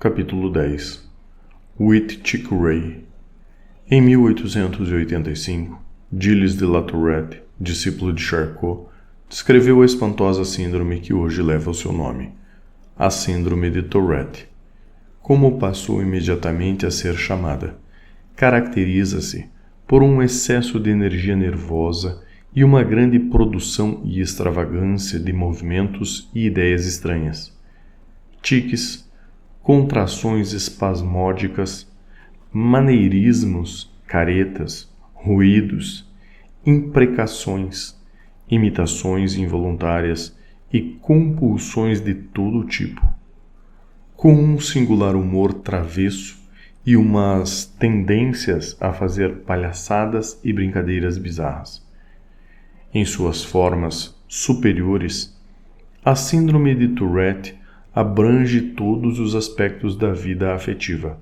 Capítulo 10. Witchcraft. Em 1885, Gilles de La Tourette, discípulo de Charcot, descreveu a espantosa síndrome que hoje leva o seu nome, a Síndrome de Tourette. Como passou imediatamente a ser chamada, caracteriza-se por um excesso de energia nervosa e uma grande produção e extravagância de movimentos e ideias estranhas. Tiques, contrações espasmódicas, maneirismos, caretas, ruídos, imprecações, imitações involuntárias e compulsões de todo tipo, com um singular humor travesso e umas tendências a fazer palhaçadas e brincadeiras bizarras. Em suas formas superiores, a Síndrome de Tourette abrange todos os aspectos da vida afetiva,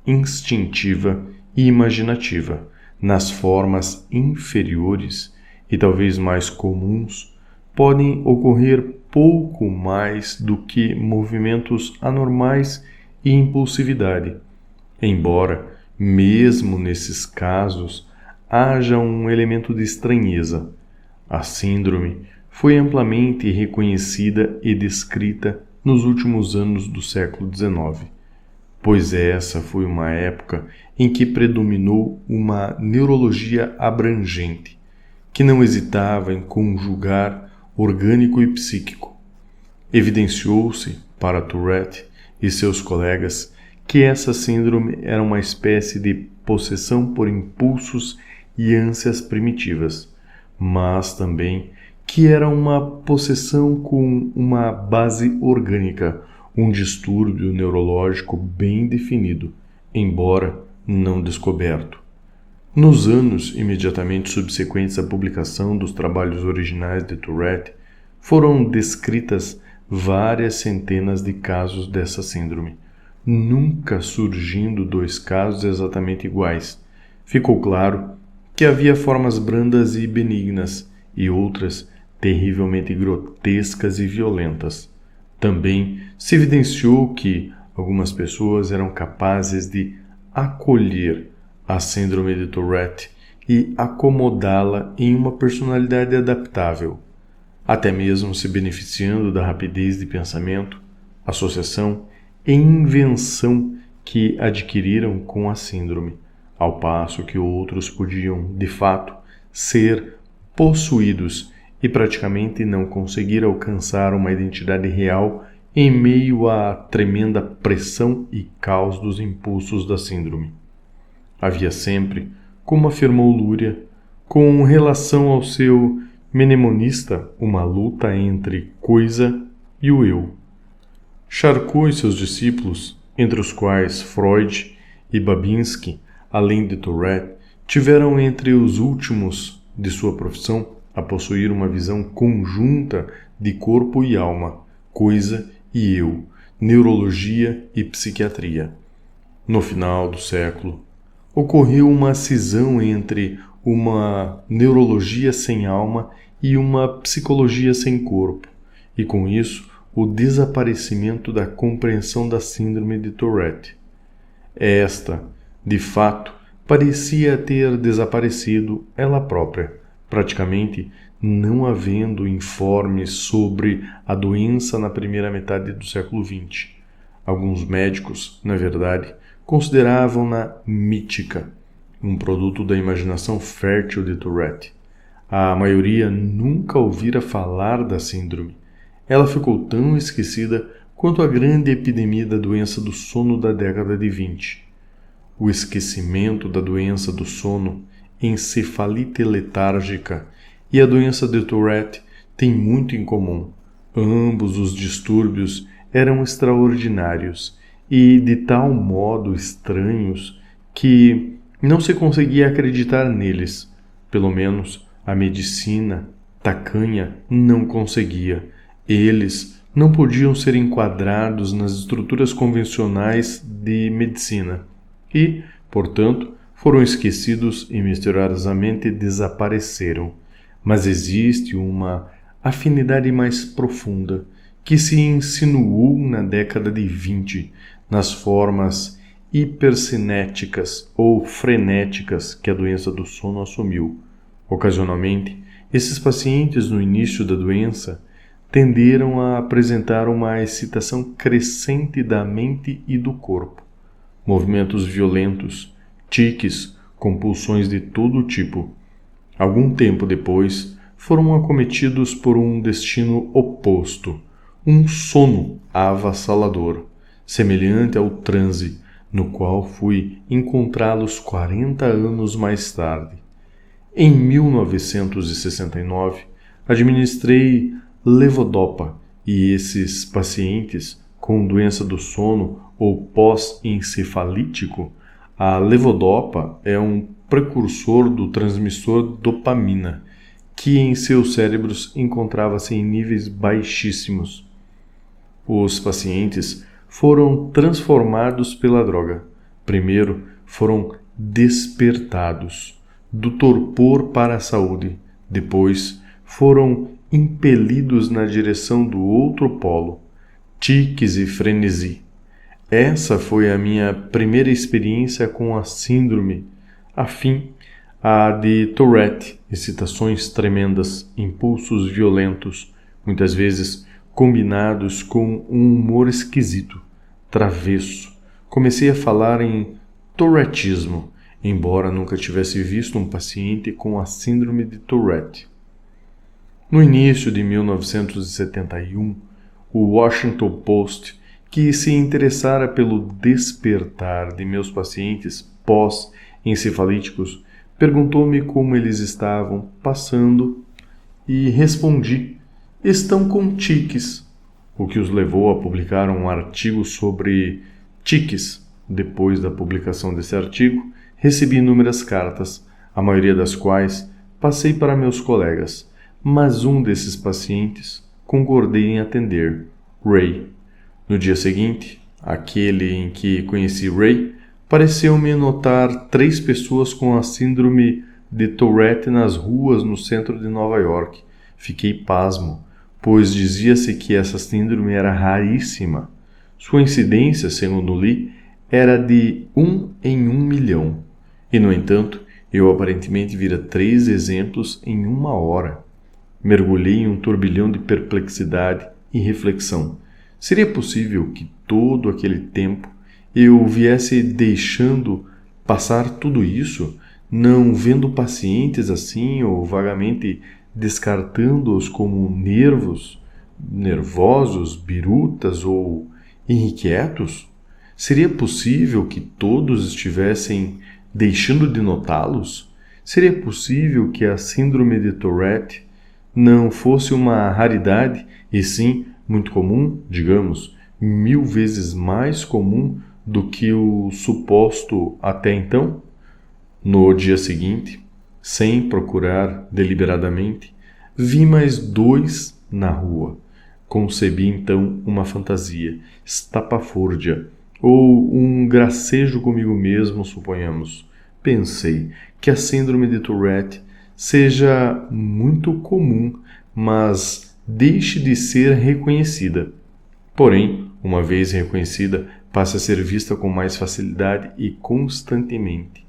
instintiva e imaginativa. Nas formas inferiores e talvez mais comuns, podem ocorrer pouco mais do que movimentos anormais e impulsividade, embora, mesmo nesses casos, haja um elemento de estranheza. A síndrome foi amplamente reconhecida e descrita nos últimos anos do século XIX, pois essa foi uma época em que predominou uma neurologia abrangente, que não hesitava em conjugar orgânico e psíquico. Evidenciou-se, para Tourette e seus colegas, que essa síndrome era uma espécie de possessão por impulsos e ânsias primitivas, mas também que era uma possessão com uma base orgânica, um distúrbio neurológico bem definido, embora não descoberto. Nos anos imediatamente subsequentes à publicação dos trabalhos originais de Tourette, foram descritas várias centenas de casos dessa síndrome, nunca surgindo dois casos exatamente iguais. Ficou claro que havia formas brandas e benignas e outras terrivelmente grotescas e violentas. Também se evidenciou que algumas pessoas eram capazes de acolher a síndrome de Tourette e acomodá-la em uma personalidade adaptável, até mesmo se beneficiando da rapidez de pensamento, associação e invenção que adquiriram com a síndrome, ao passo que outros podiam, de fato, ser possuídos e praticamente não conseguir alcançar uma identidade real em meio à tremenda pressão e caos dos impulsos da síndrome. Havia sempre, como afirmou Luria, com relação ao seu mnemonista, uma luta entre coisa e o eu. Charcot e seus discípulos, entre os quais Freud e Babinski, além de Tourette, tiveram entre os últimos de sua profissão a possuir uma visão conjunta de corpo e alma, coisa e eu, neurologia e psiquiatria. No final do século, ocorreu uma cisão entre uma neurologia sem alma e uma psicologia sem corpo, e com isso o desaparecimento da compreensão da síndrome de Tourette. Esta, de fato, parecia ter desaparecido ela própria, praticamente não havendo informes sobre a doença na primeira metade do século XX. Alguns médicos, na verdade, consideravam-na mítica, um produto da imaginação fértil de Tourette. A maioria nunca ouvira falar da síndrome. Ela ficou tão esquecida quanto a grande epidemia da doença do sono da década de 20. O esquecimento da doença do sono, encefalite letárgica, e a doença de Tourette têm muito em comum. Ambos os distúrbios eram extraordinários e de tal modo estranhos que não se conseguia acreditar neles. Pelo menos a medicina tacanha não conseguia. Eles não podiam ser enquadrados nas estruturas convencionais de medicina e, portanto, foram esquecidos e misteriosamente desapareceram. Mas existe uma afinidade mais profunda que se insinuou na década de 20 nas formas hipercinéticas ou frenéticas que a doença do sono assumiu. Ocasionalmente, esses pacientes no início da doença tenderam a apresentar uma excitação crescente da mente e do corpo, movimentos violentos, tiques, compulsões de todo tipo. Algum tempo depois, foram acometidos por um destino oposto, um sono avassalador, semelhante ao transe, no qual fui encontrá-los 40 anos mais tarde. Em 1969, administrei levodopa e esses pacientes com doença do sono ou pós-encefalítico, a levodopa é um precursor do transmissor dopamina, que em seus cérebros encontrava-se em níveis baixíssimos. Os pacientes foram transformados pela droga. Primeiro, foram despertados do torpor para a saúde. Depois, foram impelidos na direção do outro polo, tiques e frenesi. Essa foi a minha primeira experiência com a síndrome, afim à de Tourette, excitações tremendas, impulsos violentos, muitas vezes combinados com um humor esquisito, travesso. Comecei a falar em tourettismo, embora nunca tivesse visto um paciente com a síndrome de Tourette. No início de 1971, o Washington Post, que se interessara pelo despertar de meus pacientes pós-encefalíticos, perguntou-me como eles estavam passando e respondi: estão com tiques, o que os levou a publicar um artigo sobre tiques. Depois da publicação desse artigo, recebi inúmeras cartas, a maioria das quais passei para meus colegas, mas um desses pacientes concordei em atender, Ray. No dia seguinte, aquele em que conheci Ray, pareceu-me notar 3 pessoas com a síndrome de Tourette nas ruas no centro de Nova York. Fiquei pasmo, pois dizia-se que essa síndrome era raríssima. Sua incidência, segundo li, era de 1 em 1 milhão. E, no entanto, eu aparentemente vira 3 exemplos em 1 hora. Mergulhei em um turbilhão de perplexidade e reflexão. Seria possível que todo aquele tempo eu viesse deixando passar tudo isso, não vendo pacientes assim ou vagamente descartando-os como nervosos, birutas ou irrequietos? Seria possível que todos estivessem deixando de notá-los? Seria possível que a síndrome de Tourette não fosse uma raridade e sim muito comum, digamos, 1000 vezes mais comum do que o suposto até então? No dia seguinte, sem procurar deliberadamente, vi mais 2 na rua. Concebi então uma fantasia, estapafúrdia, ou um gracejo comigo mesmo, suponhamos. Pensei que a síndrome de Tourette seja muito comum, mas deixe de ser reconhecida. Porém, uma vez reconhecida, passa a ser vista com mais facilidade e constantemente.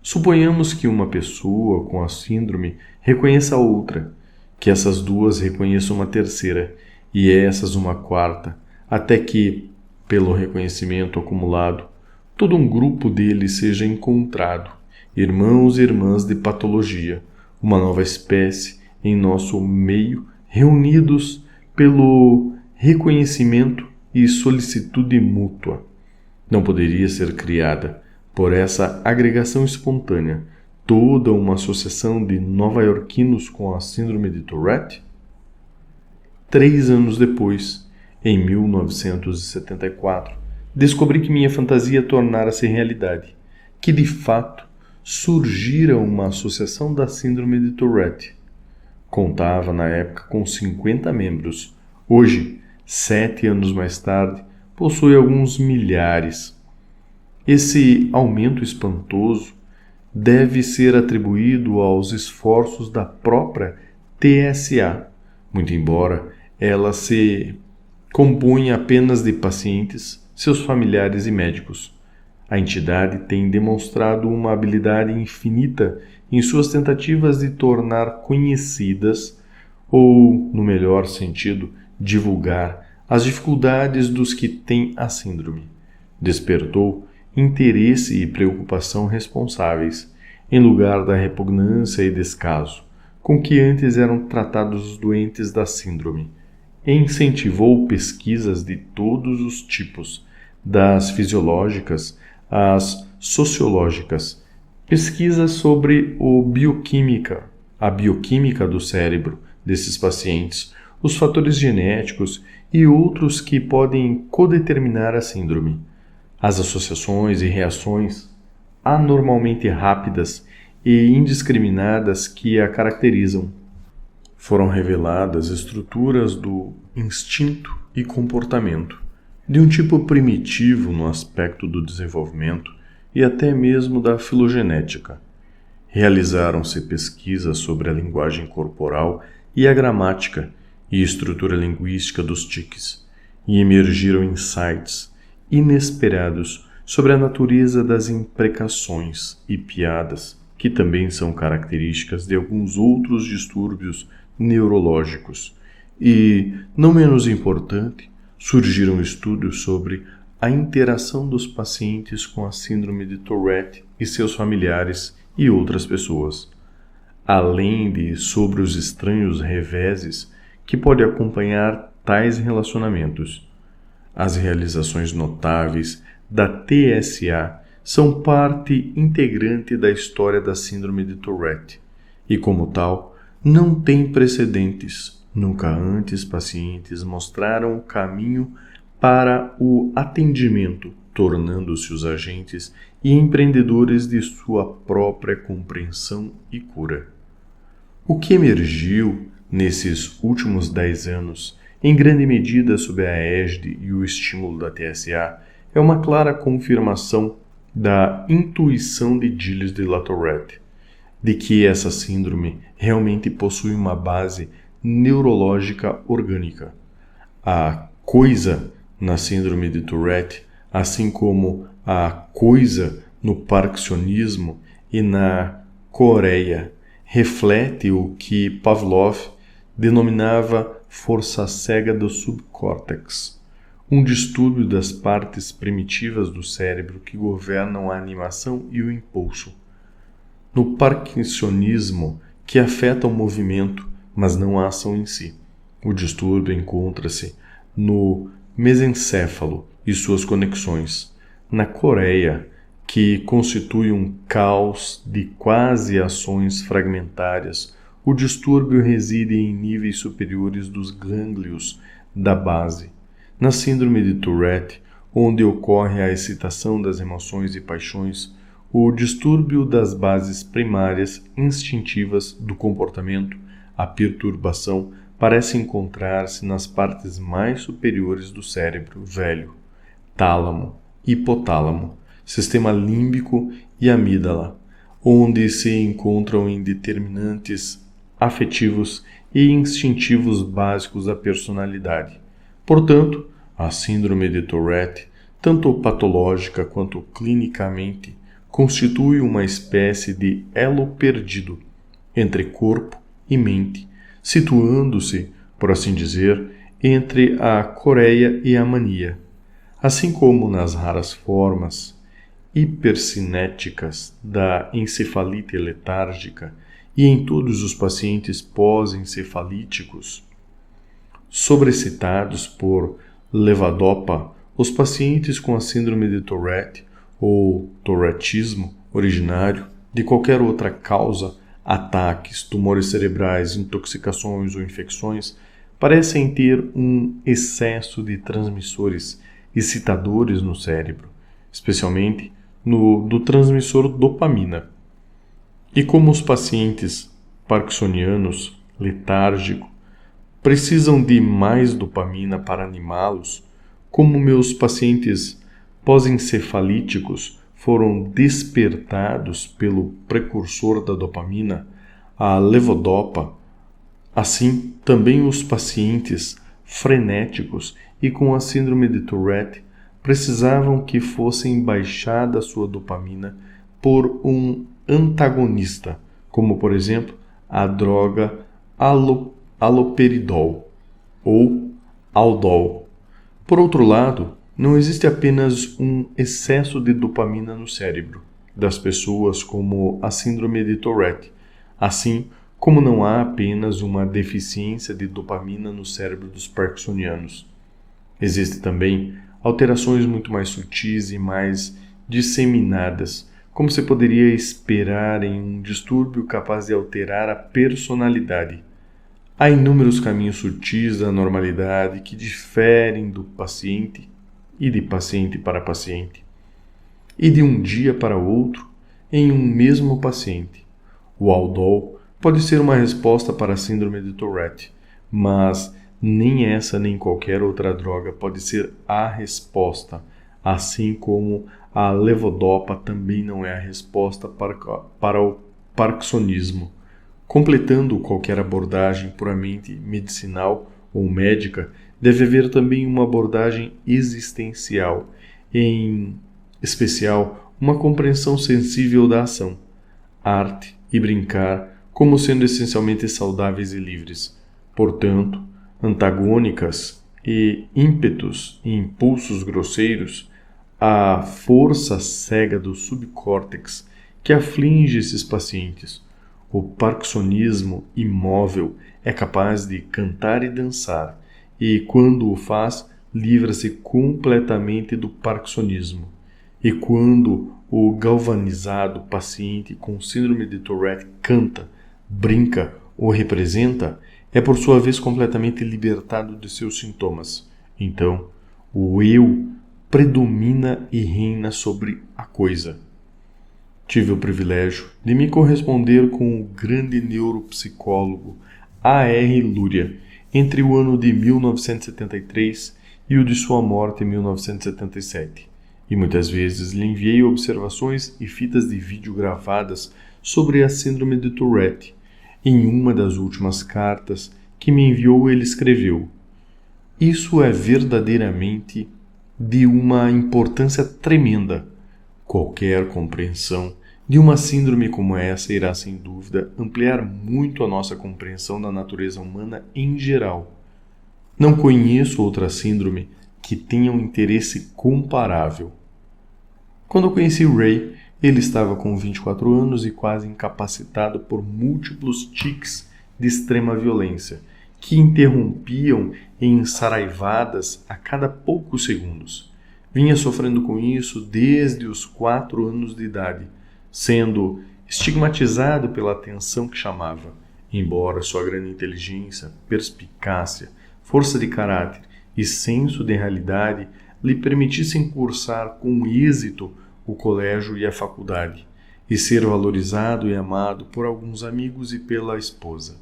Suponhamos que uma pessoa com a síndrome reconheça a outra, que essas 2 reconheçam uma terceira, e essas uma quarta, até que, pelo reconhecimento acumulado, todo um grupo deles seja encontrado, irmãos e irmãs de patologia, uma nova espécie em nosso meio, reunidos pelo reconhecimento e solicitude mútua. Não poderia ser criada, por essa agregação espontânea, toda uma associação de nova-iorquinos com a síndrome de Tourette? 3 anos depois, em 1974, descobri que minha fantasia tornara-se realidade, que de fato surgira uma associação da síndrome de Tourette. Contava na época com 50 membros. Hoje, 7 anos mais tarde, possui alguns milhares. Esse aumento espantoso deve ser atribuído aos esforços da própria TSA, muito embora ela se compõe apenas de pacientes, seus familiares e médicos. A entidade tem demonstrado uma habilidade infinita em suas tentativas de tornar conhecidas, ou, no melhor sentido, divulgar, as dificuldades dos que têm a síndrome. Despertou interesse e preocupação responsáveis, em lugar da repugnância e descaso com que antes eram tratados os doentes da síndrome. Incentivou pesquisas de todos os tipos, das fisiológicas às sociológicas, pesquisas sobre a bioquímica do cérebro desses pacientes, os fatores genéticos e outros que podem codeterminar a síndrome, as associações e reações anormalmente rápidas e indiscriminadas que a caracterizam. Foram reveladas estruturas do instinto e comportamento, de um tipo primitivo no aspecto do desenvolvimento e até mesmo da filogenética. Realizaram-se pesquisas sobre a linguagem corporal e a gramática e estrutura linguística dos tiques, e emergiram insights inesperados sobre a natureza das imprecações e piadas, que também são características de alguns outros distúrbios neurológicos. E, não menos importante, surgiram estudos sobre a interação dos pacientes com a síndrome de Tourette e seus familiares e outras pessoas, além de sobre os estranhos reveses que pode acompanhar tais relacionamentos. As realizações notáveis da TSA são parte integrante da história da síndrome de Tourette e, como tal, não tem precedentes. Nunca antes pacientes mostraram o caminho para o atendimento, tornando-se os agentes e empreendedores de sua própria compreensão e cura. O que emergiu nesses últimos 10 anos, em grande medida sob a égide e o estímulo da TSA, é uma clara confirmação da intuição de Gilles de La Tourette, de que essa síndrome realmente possui uma base neurológica orgânica. A coisa na síndrome de Tourette, assim como a coisa no parkinsonismo e na coreia, reflete o que Pavlov denominava força cega do subcórtex, um distúrbio das partes primitivas do cérebro que governam a animação e o impulso. No parkinsonismo, que afeta o movimento, mas não a ação em si, o distúrbio encontra-se no mesencéfalo e suas conexões, na coreia, que constitui um caos de quase ações fragmentárias. O distúrbio reside em níveis superiores dos gânglios da base. Na síndrome de Tourette, onde ocorre a excitação das emoções e paixões, o distúrbio das bases primárias instintivas do comportamento, a perturbação, parece encontrar-se nas partes mais superiores do cérebro velho, tálamo, hipotálamo, sistema límbico e amígdala, onde se encontram em determinantes afetivos e instintivos básicos da personalidade. Portanto, a síndrome de Tourette, tanto patológica quanto clinicamente, constitui uma espécie de elo perdido entre corpo e mente, situando-se, por assim dizer, entre a coreia e a mania. Assim como nas raras formas hipercinéticas da encefalite letárgica e em todos os pacientes pós-encefalíticos sobrecitados por levodopa, os pacientes com a síndrome de Tourette ou tourettismo originário de qualquer outra causa, ataques, tumores cerebrais, intoxicações ou infecções, parecem ter um excesso de transmissores excitadores no cérebro, especialmente do transmissor dopamina. E como os pacientes parkinsonianos, letárgicos, precisam de mais dopamina para animá-los, como meus pacientes pós-encefalíticos foram despertados pelo precursor da dopamina, a levodopa, assim também os pacientes frenéticos e com a síndrome de Tourette precisavam que fossem baixada sua dopamina por um antagonista, como por exemplo a droga haloperidol ou Aldol. Por outro lado, não existe apenas um excesso de dopamina no cérebro das pessoas como a síndrome de Tourette, assim como não há apenas uma deficiência de dopamina no cérebro dos parkinsonianos. Existem também alterações muito mais sutis e mais disseminadas, como se poderia esperar em um distúrbio capaz de alterar a personalidade. Há inúmeros caminhos sutis da normalidade que diferem do paciente e de paciente para paciente, e de um dia para outro em um mesmo paciente. O Aldol pode ser uma resposta para a síndrome de Tourette, mas nem essa nem qualquer outra droga pode ser a resposta, assim como a levodopa também não é a resposta para o parkinsonismo. Completando qualquer abordagem puramente medicinal ou médica, deve haver também uma abordagem existencial, em especial uma compreensão sensível da ação, arte e brincar como sendo essencialmente saudáveis e livres. Portanto, antagônicas e ímpetos e impulsos grosseiros, a força cega do subcórtex que aflige esses pacientes. O parkinsonismo imóvel é capaz de cantar e dançar, e quando o faz, livra-se completamente do parkinsonismo. E quando o galvanizado paciente com síndrome de Tourette canta, brinca ou representa, é por sua vez completamente libertado de seus sintomas. Então, o eu predomina e reina sobre a coisa. Tive o privilégio de me corresponder com o grande neuropsicólogo A.R. Luria entre o ano de 1973 e o de sua morte em 1977, e muitas vezes lhe enviei observações e fitas de vídeo gravadas sobre a síndrome de Tourette. Em uma das últimas cartas que me enviou, ele escreveu: "Isso é verdadeiramente de uma importância tremenda. Qualquer compreensão de uma síndrome como essa irá, sem dúvida, ampliar muito a nossa compreensão da natureza humana em geral. Não conheço outra síndrome que tenha um interesse comparável." Quando eu conheci Ray, ele estava com 24 anos e quase incapacitado por múltiplos tiques de extrema violência, que interrompiam em saraivadas a cada poucos segundos. Vinha sofrendo com isso desde os 4 anos de idade, sendo estigmatizado pela atenção que chamava, embora sua grande inteligência, perspicácia, força de caráter e senso de realidade lhe permitissem cursar com êxito o colégio e a faculdade, e ser valorizado e amado por alguns amigos e pela esposa.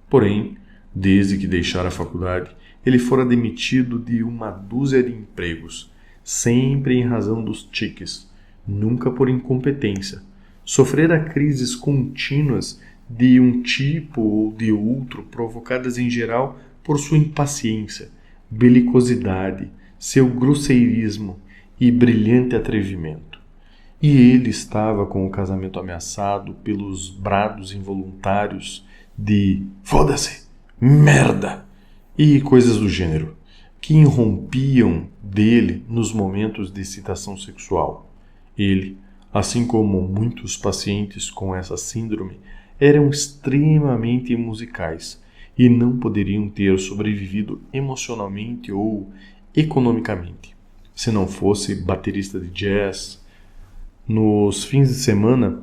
Porém, desde que deixara a faculdade, ele fora demitido de uma dúzia de empregos, sempre em razão dos tiques, nunca por incompetência. Sofrera crises contínuas de um tipo ou de outro, provocadas em geral por sua impaciência, belicosidade, seu grosseirismo e brilhante atrevimento. E ele estava com o casamento ameaçado pelos brados involuntários de "foda-se", "merda" e coisas do gênero, que irrompiam dele nos momentos de excitação sexual. Ele, assim como muitos pacientes com essa síndrome, eram extremamente musicais e não poderiam ter sobrevivido emocionalmente ou economicamente, se não fosse baterista de jazz. Nos fins de semana,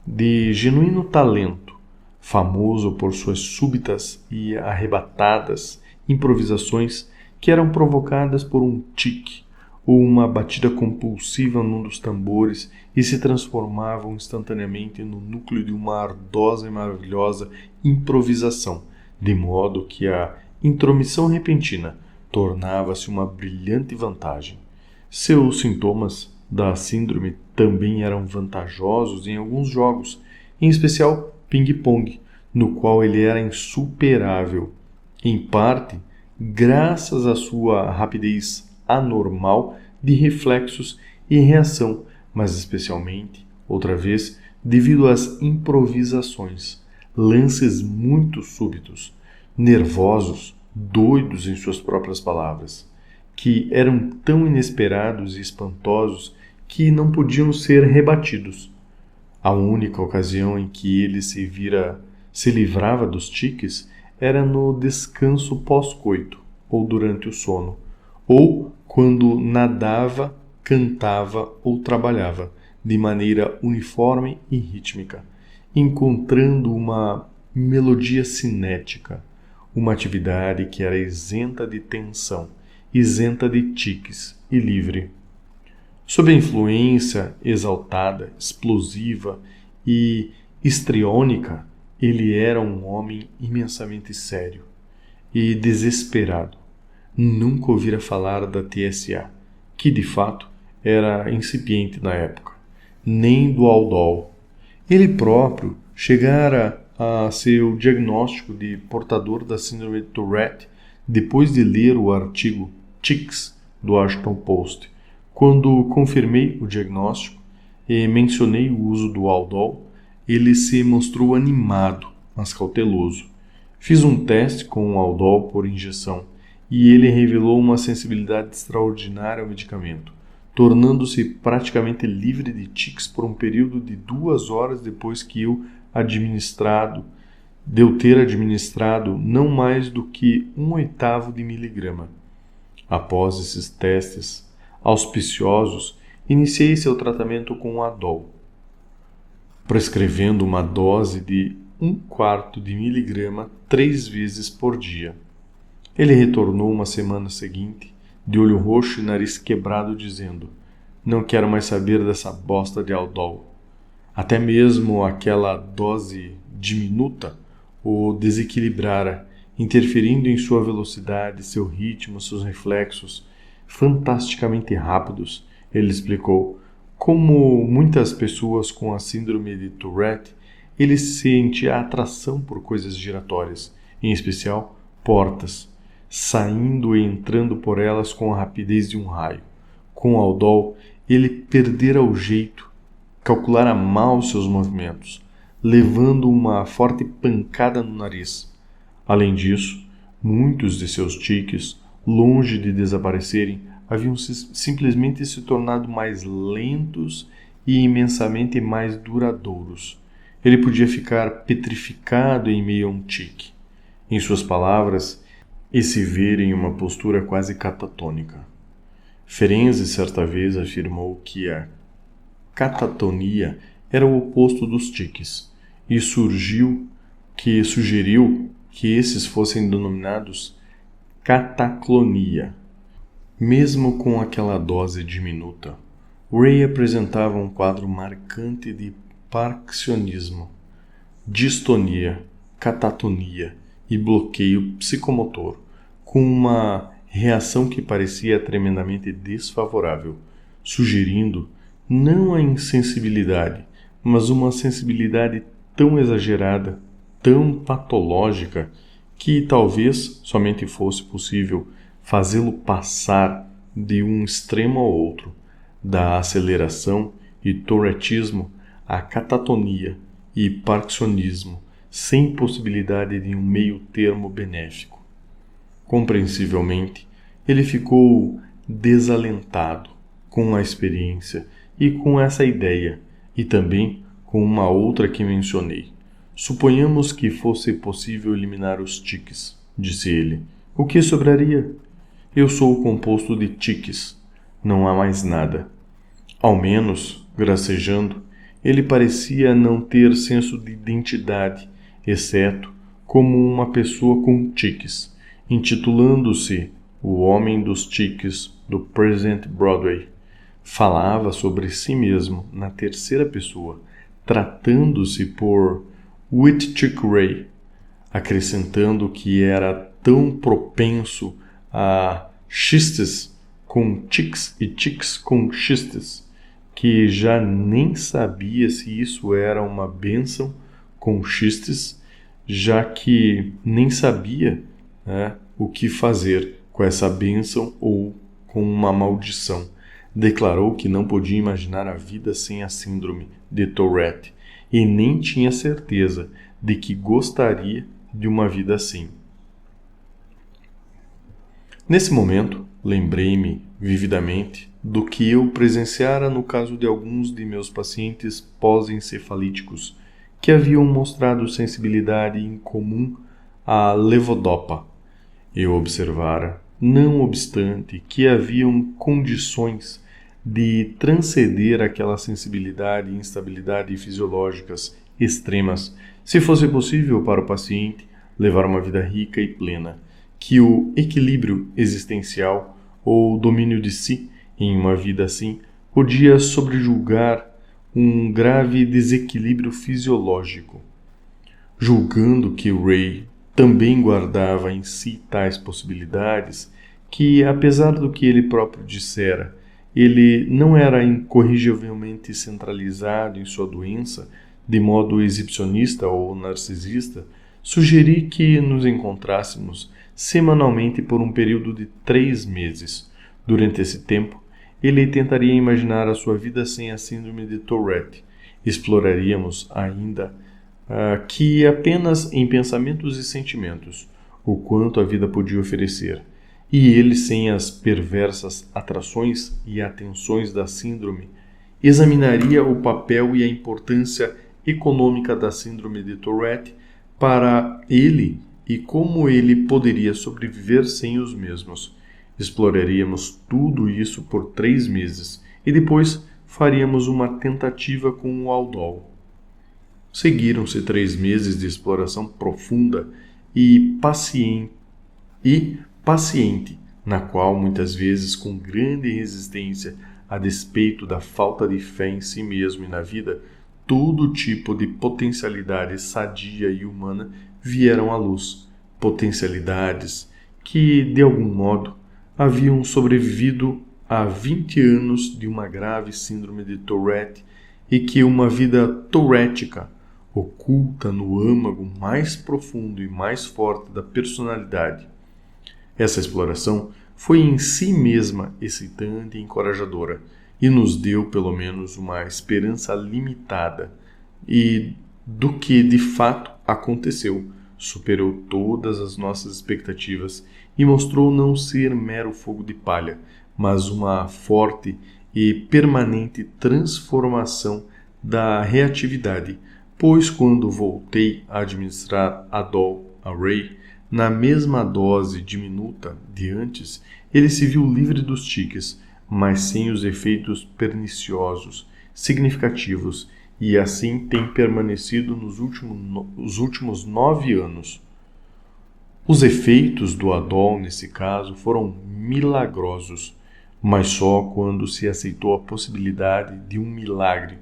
de genuíno talento, famoso por suas súbitas e arrebatadas improvisações que eram provocadas por um tique ou uma batida compulsiva num dos tambores e se transformavam instantaneamente no núcleo de uma ardosa e maravilhosa improvisação, de modo que a intromissão repentina tornava-se uma brilhante vantagem. Seus sintomas da síndrome também eram vantajosos em alguns jogos, em especial ping-pong, no qual ele era insuperável, em parte graças à sua rapidez anormal de reflexos e reação, mas especialmente, outra vez, devido às improvisações, lances muito súbitos, nervosos, doidos em suas próprias palavras, que eram tão inesperados e espantosos que não podiam ser rebatidos. A única ocasião em que ele se livrava dos tiques era no descanso pós-coito, ou durante o sono, ou quando nadava, cantava ou trabalhava, de maneira uniforme e rítmica, encontrando uma melodia cinética, uma atividade que era isenta de tensão, isenta de tiques e livre. Sob a influência exaltada, explosiva e histriônica, ele era um homem imensamente sério e desesperado. Nunca ouvira falar da TSA, que de fato era incipiente na época, nem do Aldol. Ele próprio chegara a seu diagnóstico de portador da síndrome de Tourette depois de ler o artigo Tics do Washington Post. Quando confirmei o diagnóstico e mencionei o uso do Aldol, ele se mostrou animado, mas cauteloso. Fiz um teste com o Aldol por injeção e ele revelou uma sensibilidade extraordinária ao medicamento, tornando-se praticamente livre de tiques por um período de 2 horas depois que eu ter administrado não mais do que 1/8 de miligrama. Após esses testes auspiciosos, iniciei seu tratamento com o Adol, prescrevendo uma dose de 1/4 de miligrama 3 vezes por dia. Ele retornou uma semana seguinte, de olho roxo e nariz quebrado, dizendo: "Não quero mais saber dessa bosta de Aldol." Até mesmo aquela dose diminuta o desequilibrara, interferindo em sua velocidade, seu ritmo, seus reflexos, fantasticamente rápidos. Ele explicou: como muitas pessoas com a síndrome de Tourette, ele sentia atração por coisas giratórias, em especial portas, saindo e entrando por elas com a rapidez de um raio. Com Aldol, ele perdera o jeito, calculara mal seus movimentos, levando uma forte pancada no nariz. Além disso, muitos de seus tiques, longe de desaparecerem, haviam simplesmente se tornado mais lentos e imensamente mais duradouros. Ele podia ficar petrificado em meio a um tique. Em suas palavras, e se ver em uma postura quase catatônica. Ferenczi certa vez afirmou que a catatonia era o oposto dos tiques e sugeriu que esses fossem denominados cataclonia. Mesmo com aquela dose diminuta, Ray apresentava um quadro marcante de parkinsonismo, distonia, catatonia e bloqueio psicomotor, com uma reação que parecia tremendamente desfavorável, sugerindo não a insensibilidade, mas uma sensibilidade tão exagerada, tão patológica, que talvez somente fosse possível fazê-lo passar de um extremo ao outro, da aceleração e tourettismo à catatonia e parkinsonismo, sem possibilidade de um meio termo benéfico. Compreensivelmente, ele ficou desalentado com a experiência e com essa ideia, e também com uma outra que mencionei. Suponhamos que fosse possível eliminar os tiques, disse ele. O que sobraria? Eu sou composto de tiques. Não há mais nada. Ao menos, gracejando, ele parecia não ter senso de identidade, exceto como uma pessoa com tiques, intitulando-se o Homem dos Tiques do Present Broadway. Falava sobre si mesmo na terceira pessoa, tratando-se por Whitchick Ray, acrescentando que era tão propenso a xistes com tics e tics com xistes, que já nem sabia se isso era uma bênção com xistes, já que nem sabia, o que fazer com essa bênção ou com uma maldição. Declarou que não podia imaginar a vida sem a síndrome de Tourette e nem tinha certeza de que gostaria de uma vida assim. Nesse momento, lembrei-me vividamente do que eu presenciara no caso de alguns de meus pacientes pós-encefalíticos que haviam mostrado sensibilidade incomum à levodopa. Eu observara, não obstante, que haviam condições de transcender aquela sensibilidade e instabilidade fisiológicas extremas, se fosse possível para o paciente levar uma vida rica e plena, que o equilíbrio existencial ou domínio de si em uma vida assim podia sobrejulgar um grave desequilíbrio fisiológico. Julgando que Ray também guardava em si tais possibilidades, que, apesar do que ele próprio dissera, ele não era incorrigivelmente centralizado em sua doença, de modo exibicionista ou narcisista, sugeri que nos encontrássemos semanalmente por um período de 3 meses. Durante esse tempo, ele tentaria imaginar a sua vida sem a síndrome de Tourette. Exploraríamos ainda que apenas em pensamentos e sentimentos o quanto a vida podia oferecer, e ele, sem as perversas atrações e atenções da síndrome, examinaria o papel e a importância econômica da síndrome de Tourette para ele e como ele poderia sobreviver sem os mesmos. Exploraríamos tudo isso por 3 meses e depois faríamos uma tentativa com o Aldol. Seguiram-se 3 meses de exploração profunda e paciente, na qual muitas vezes com grande resistência, a despeito da falta de fé em si mesmo e na vida, todo tipo de potencialidade sadia e humana vieram à luz, potencialidades que, de algum modo, haviam sobrevivido a 20 anos de uma grave síndrome de Tourette e que uma vida tourética, oculta no âmago mais profundo e mais forte da personalidade. Essa exploração foi em si mesma excitante e encorajadora e nos deu pelo menos uma esperança limitada e do que de fato aconteceu. Superou todas as nossas expectativas e mostrou não ser mero fogo de palha, mas uma forte e permanente transformação da reatividade, pois quando voltei a administrar Aldol a Ray, na mesma dose diminuta de antes, ele se viu livre dos tiques, mas sem os efeitos perniciosos significativos, e assim tem permanecido nos últimos 9 anos. Os efeitos do Aldol, nesse caso, foram milagrosos, mas só quando se aceitou a possibilidade de um milagre.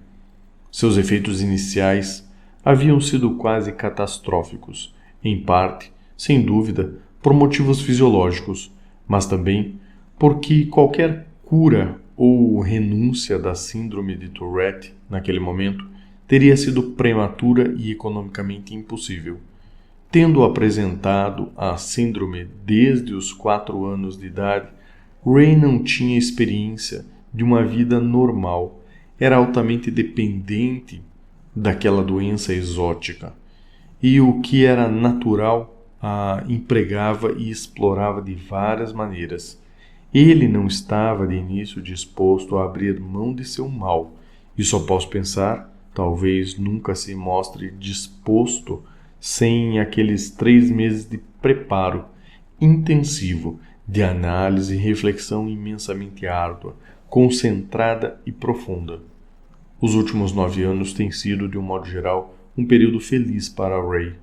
Seus efeitos iniciais haviam sido quase catastróficos, em parte, sem dúvida, por motivos fisiológicos, mas também porque qualquer cura ou renúncia da síndrome de Tourette, naquele momento, teria sido prematura e economicamente impossível. Tendo apresentado a síndrome desde os 4 anos de idade, Ray não tinha experiência de uma vida normal. Era altamente dependente daquela doença exótica. E o que era natural a empregava e explorava de várias maneiras. Ele não estava de início disposto a abrir mão de seu mal, e só posso pensar, talvez nunca se mostre disposto sem aqueles 3 meses de preparo intensivo, de análise e reflexão imensamente árdua, concentrada e profunda. Os últimos 9 anos têm sido, de um modo geral, um período feliz para Ray,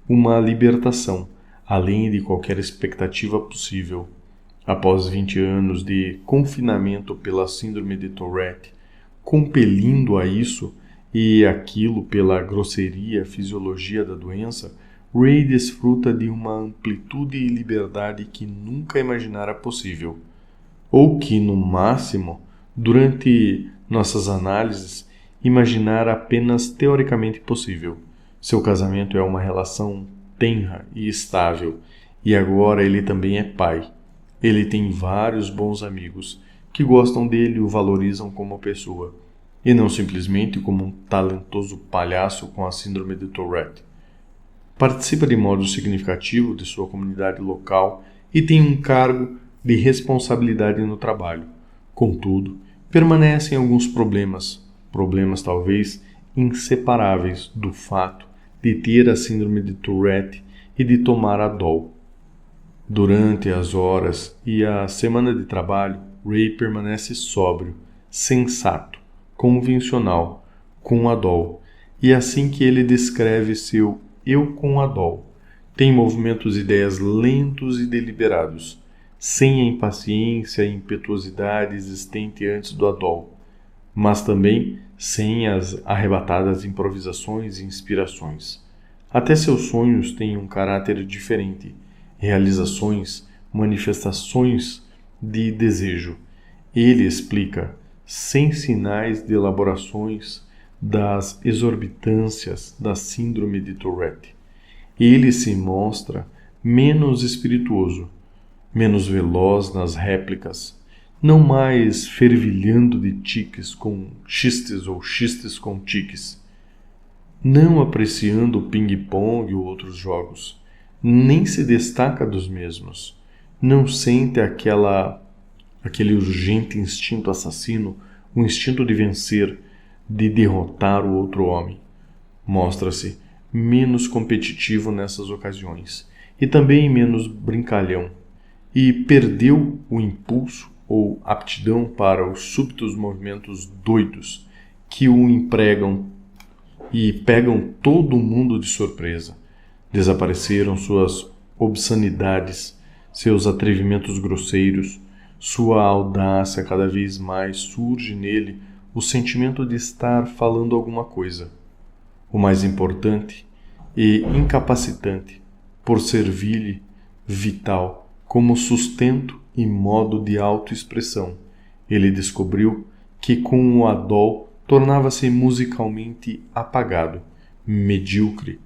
uma libertação, além de qualquer expectativa possível. Após 20 anos de confinamento pela síndrome de Tourette, compelindo a isso e aquilo pela grosseria fisiologia da doença, Ray desfruta de uma amplitude e liberdade que nunca imaginara possível, ou que, no máximo, durante nossas análises, imaginara apenas teoricamente possível. Seu casamento é uma relação tenra e estável, E agora ele também é pai. Ele tem vários bons amigos que gostam dele e o valorizam como pessoa, e não simplesmente como um talentoso palhaço com a síndrome de Tourette. Participa de modo significativo de sua comunidade local e tem um cargo de responsabilidade no trabalho. Contudo, permanecem alguns problemas talvez inseparáveis do fato de ter a síndrome de Tourette e de tomar Adol. Durante as horas e a semana de trabalho, Ray permanece sóbrio, sensato, convencional, com Adol, e assim que ele descreve seu eu com Adol, tem movimentos e ideias lentos e deliberados, sem a impaciência e impetuosidade existente antes do Adol, mas também sem as arrebatadas improvisações e inspirações. Até seus sonhos têm um caráter diferente, realizações, manifestações de desejo. Ele explica, sem sinais de elaborações, das exorbitâncias da síndrome de Tourette. Ele se mostra menos espirituoso, menos veloz nas réplicas, não mais fervilhando de tiques com xistes ou xistes com tiques, não apreciando o ping-pong ou outros jogos, nem se destaca dos mesmos, não sente aquele urgente instinto assassino, o instinto de vencer, de derrotar o outro homem. Mostra-se menos competitivo nessas ocasiões e também menos brincalhão, e perdeu o impulso ou aptidão para os súbitos movimentos doidos que o empregam e pegam todo mundo de surpresa. Desapareceram suas obscenidades, seus atrevimentos grosseiros, sua audácia. Cada vez mais surge nele o sentimento de estar falando alguma coisa. O mais importante e incapacitante, por servir-lhe vital, como sustento e modo de autoexpressão. Ele descobriu que com o Adol tornava-se musicalmente apagado, medíocre,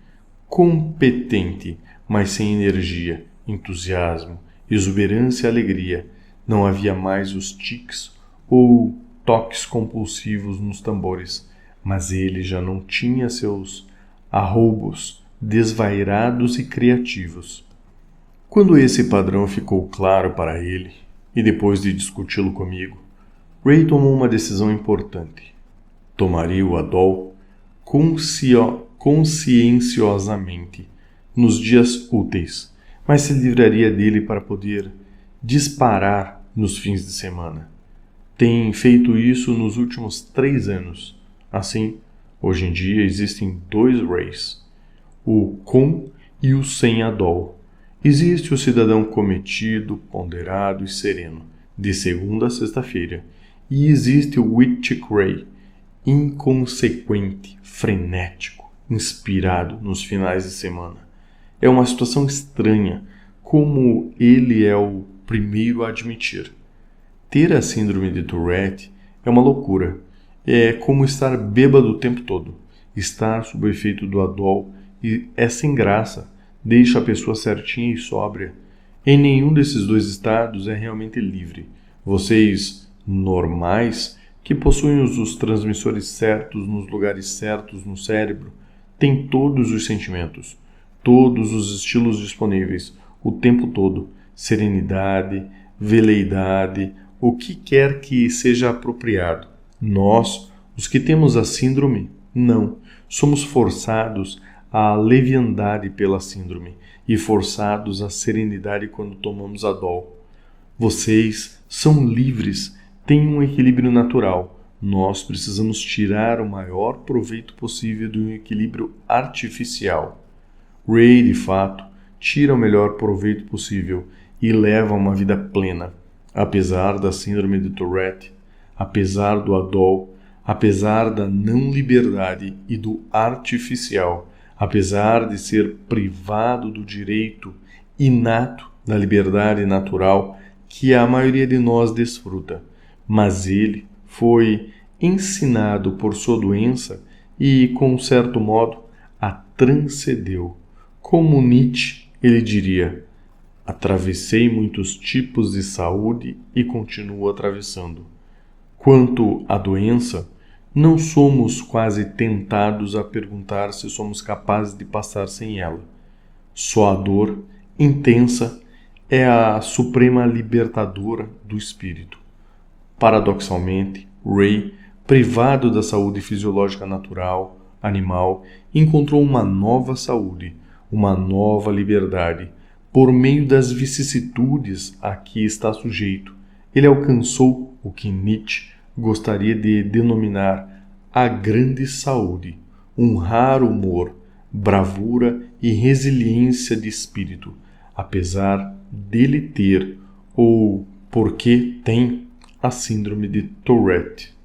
competente, mas sem energia, entusiasmo, exuberância e alegria. Não havia mais os tiques ou toques compulsivos nos tambores, mas ele já não tinha seus arroubos desvairados e criativos. Quando esse padrão ficou claro para ele, e depois de discuti-lo comigo, Ray tomou uma decisão importante. Tomaria o Adol conscienciosamente nos dias úteis, mas se livraria dele para poder disparar nos fins de semana. Tem feito isso nos últimos 3 anos. Assim, hoje em dia existem 2 Rays, o com e o sem Adol. Existe o cidadão cometido, ponderado e sereno, de segunda a sexta-feira, e existe o Witchick Ray, inconsequente, frenético, inspirado nos finais de semana. É uma situação estranha, como ele é o primeiro a admitir. Ter a síndrome de Tourette é uma loucura. É como estar bêbado o tempo todo. Estar sob o efeito do Adol é sem graça, deixa a pessoa certinha e sóbria. Em nenhum desses 2 estados é realmente livre. Vocês, normais, que possuem os transmissores certos nos lugares certos no cérebro, têm todos os sentimentos, todos os estilos disponíveis, o tempo todo, serenidade, veleidade, o que quer que seja apropriado. Nós, os que temos a síndrome, não. Somos forçados à leviandade pela síndrome e forçados à serenidade quando tomamos Adol. Vocês são livres, têm um equilíbrio natural. Nós precisamos tirar o maior proveito possível de um equilíbrio artificial. Ray, de fato, tira o melhor proveito possível e leva uma vida plena, apesar da síndrome de Tourette, apesar do Adol, apesar da não liberdade e do artificial, apesar de ser privado do direito inato da liberdade natural que a maioria de nós desfruta. Mas ele foi ensinado por sua doença e, com certo modo, a transcendeu. Como Nietzsche, ele diria: Atravessei muitos tipos de saúde e continuo atravessando. Quanto à doença, não somos quase tentados a perguntar se somos capazes de passar sem ela. Só a dor intensa é a suprema libertadora do espírito. Paradoxalmente, Ray, privado da saúde fisiológica natural, animal, encontrou uma nova saúde, uma nova liberdade. Por meio das vicissitudes a que está sujeito, ele alcançou o que Nietzsche gostaria de denominar a grande saúde, um raro humor, bravura e resiliência de espírito, apesar dele ter, ou porque tem, a síndrome de Tourette.